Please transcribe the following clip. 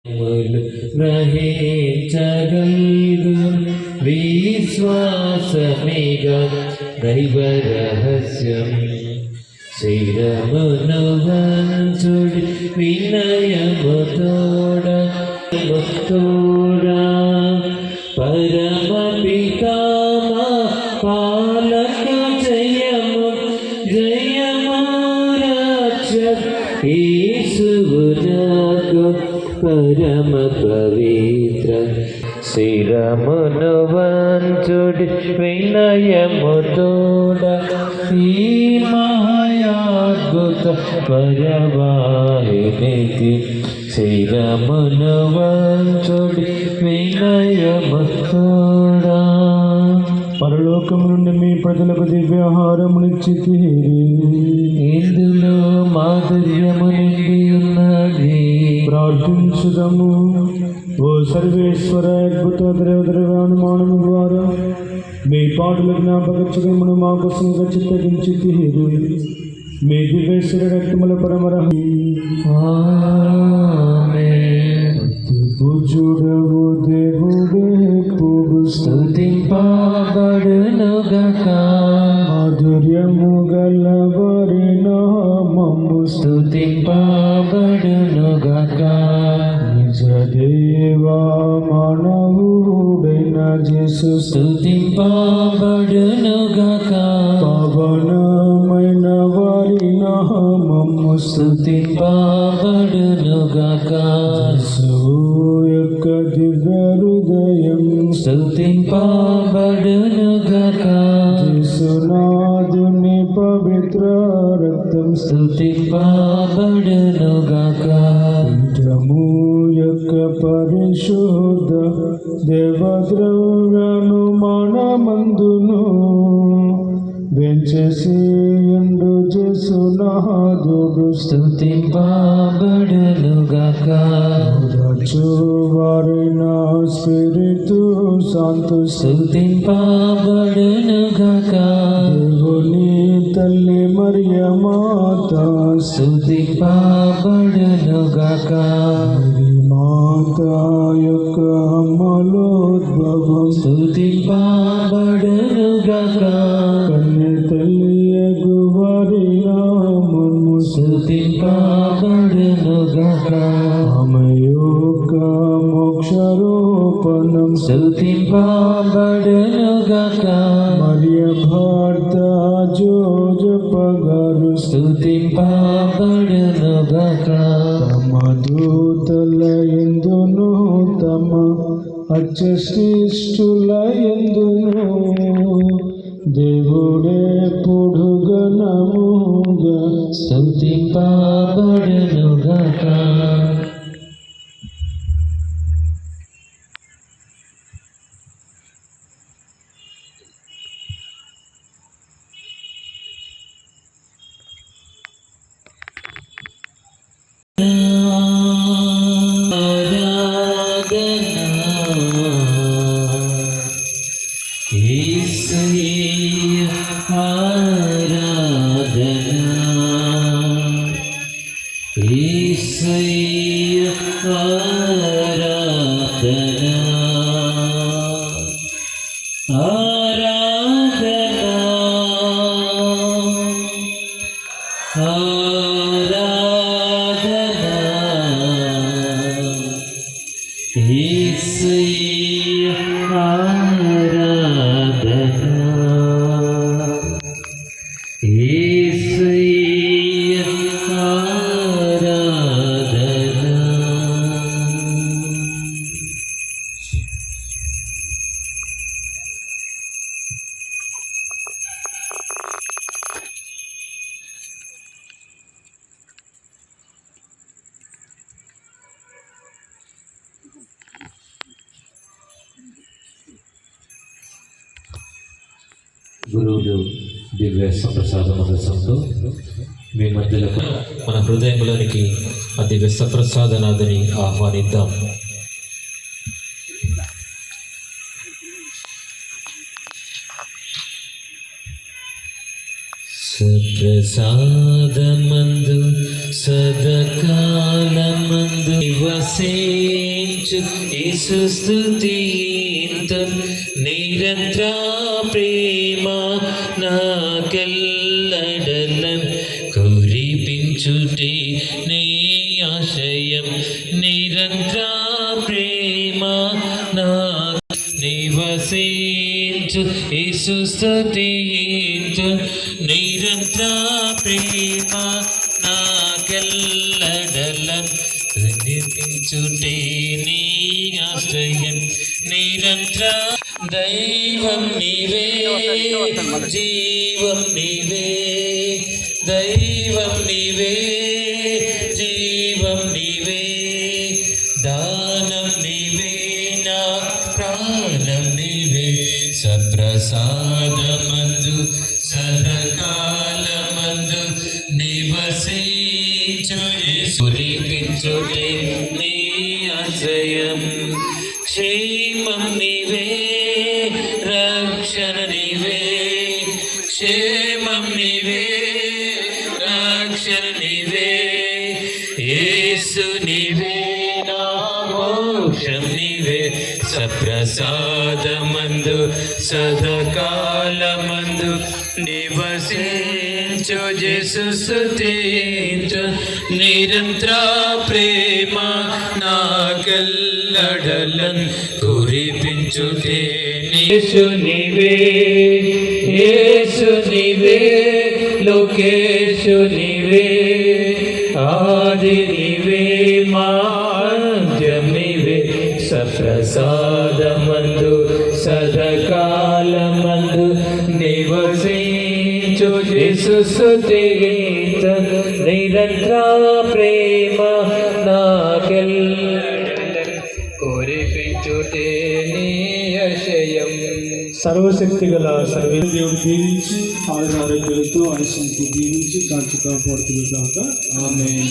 గ్రహించగల్గు విశ్వాసమిగ దైవ రహస్యం. శిరమును వంచుడి వినయముతోడ పరమ పితామా పాలక జయము జయము రక్షక్ యేసువు నాకు పరమ పవిత్ర. శిరమును వంచుడి వినయముతోడ ఈ మహాయాద్భుత పరవాహినికి. శిరమును వంచుడి వినయముతోడ. పరలోకం నుండి మీ ప్రజలకు దివ్యాహారమునిచ్చితిరి. ఇందులో మాధుర్యము నిండి ఉన్నది. ప్రార్థించుదము. ఓ సర్వేశ్వర, అద్భుత ద్రవ్యమానము ద్వారా మీ పాటల జ్ఞాపక చిరమును మా కోసం చిత్తగించితిరి. మీ దివ్యేశ్వర రక్తముల పరమరహి పూజుడవు దేవుడే పూగు స్తుతింపబడునుగాక. మాధుర్యము గలవారి నామము స్తుతింపబడునుగాక. నిజ దేవా మానవుడైన యేసు స్తుతింపబడునుగాక. పవనమైన వారి నామము స్తుతింపబడునుగాక. యొక్క దివ్య హృదయం స్తుతింపబడునుగాక. యేసునాథుని పవిత్ర రక్తం స్తుతింపబడునుగాక. పీఠము యొక్క పరిశుద్ధ దేవద్రవ్యను మనమందును వెంచేసియుండు యేసునాథుడు స్తుతింపబడునుగాక. వారిన స్పిరితు శాంతు స్తుతింపబడునుగాక. దేవుని తల్లి మరియమాత స్తుతింపబడునుగాక. మాత యొక్క అమలోద్భవం స్తుతింపబడునుగాక. కన్య తల్లి వారి నామము స్తుతింపబడునుగాక. ఆమె యొక్క మోక్షరూపణం స్తుతింపబడునుగాక. మరియ భర్త జోజప్ప గారు స్తుతింపబడునుగాక. తమ దూతల యందును తమ అత్యశిష్టుల యందును దేవుడే పొడుగనముగా స్తుతింపబడునుగాక. గురువులు దివ్య సప్రసాద మదసంతో మీ మధ్యలో మన హృదయంలోనికి ఆ దివ్య సప్రసాదనాథని ఆహ్వానిద్దాం. సప్రసాదమందు సదకాలమందు నివసించు యేసు స్తుతింతు నిరంతర ప్రేమ నాకెల్లడలన్ కురిపించుటే నీ ఆశయం నిరంతర ప్రేమ నా నివసించు యేసు స్తుతింతు నిరంతర ప్రేమ నాకెల్లడలన్ కురిపించుటే నీ ఆశ్రయం నిరంతర దైవం నీవే జీవం నీవే దైవం నీవే జీవం నీవే దానం నీవే నా ప్రాణం నీవే సప్రసాదమందు సదకాలమందు నివసించు సురిపించుటే నీ ఆశ్రయం క్షేమం నీవే రక్షణ నీవే క్షేమం నీవే రక్షణ నీవే యేసు నీవే నా మోక్షం నీవే సప్రసాదమందు సదకాలమందు నివసించు యేసు స్తుతించు నిరంతర ప్రేమ నాకెల్లడలన్ కురిపించుటే యేసు నీవే యేసు నీవే లోకేశు నీవే ఆది నీవే మాధ్యం నీవే సప్రసాదమందు సదకాలమందు నివసించు యేసు స్తుతించు నిరంతర ప్రేమ నాకెల్లడలన్ కురిపించుటే నీ ఆశయం. సర్వశక్తి గల సర్వే దేవుడు దీవించి ఆరోగ్యాలతో ఆయుష్కి దీవించి కాచి కాపాడుతుంది కాక ఆమేన్.